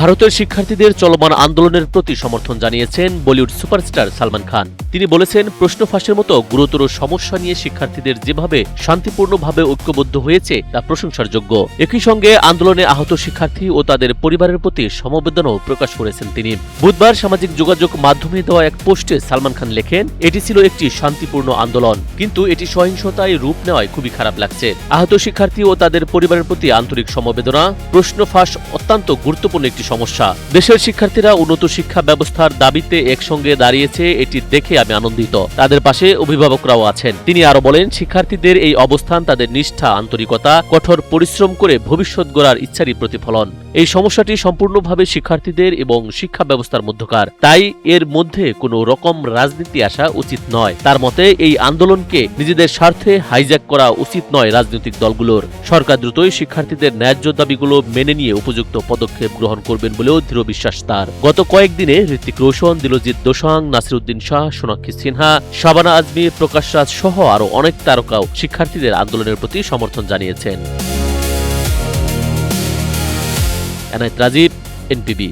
ভারতের শিক্ষার্থীদের চলমান আন্দোলনের প্রতি সমর্থন জানিয়েছেন বলিউড সুপারস্টার সালমান খান। তিনি বলেছেন, প্রশ্ন ফাঁসের মতো গুরুতর সমস্যা নিয়ে শিক্ষার্থীদের যেভাবে শান্তিপূর্ণভাবে ঐক্যবদ্ধ হয়েছে তা প্রশংসার যোগ্য। একই সঙ্গে আন্দোলনে আহত শিক্ষার্থী ও তাদের পরিবারের প্রতি সমবেদনাও প্রকাশ করেছেন তিনি। বুধবার সামাজিক যোগাযোগ মাধ্যমে দেওয়া এক পোস্টে সালমান খান লেখেন, এটি ছিল একটি শান্তিপূর্ণ আন্দোলন, কিন্তু এটি সহিংসতায় রূপ নেওয়ায় খুবই খারাপ লাগছে। আহত শিক্ষার্থী ও তাদের পরিবারের প্রতি আন্তরিক সমবেদনা। প্রশ্ন ফাঁস অত্যন্ত গুরুত্বপূর্ণ একটি সমস্যা। দেশের শিক্ষার্থীরা উন্নত শিক্ষা ব্যবস্থার দাবিতে একসঙ্গে দাঁড়িয়েছে, এটি দেখে আমি আনন্দিত। তাদের পাশে অভিভাবকরাও আছেন। তিনি আরো বলেন, শিক্ষার্থীদের এই অবস্থান তাদের নিষ্ঠা, আন্তরিকতা, কঠোর পরিশ্রম করে ভবিষ্যৎ গড়ার ইচ্ছারই প্রতিফলন। এই সমস্যাটি সম্পূর্ণভাবে শিক্ষার্থীদের এবং শিক্ষা ব্যবস্থার মধ্যকার, তাই এর মধ্যে কোনো রকম রাজনীতি আসা উচিত নয়। তার মতে, এই আন্দোলনকে নিজেদের স্বার্থে হাইজ্যাক করা উচিত নয় রাজনৈতিক দলগুলোর। সরকার দ্রুতই শিক্ষার্থীদের ন্যায্য দাবিগুলো মেনে নিয়ে উপযুক্ত পদক্ষেপ গ্রহণ করবেন বলেও দৃঢ় বিশ্বাস তার। গত কয়েকদিনে হৃতিক রোশন, দিলজিৎ দোসাং, নাসিরুদ্দিন শাহ, সোনাক্ষী সিনহা, শাবানা আজমি, প্রকাশ রাজ সহ আরো অনেক তারকাও শিক্ষার্থীদের আন্দোলনের প্রতি সমর্থন জানিয়েছেন। এনায়েত রাজীব, এনপিবি।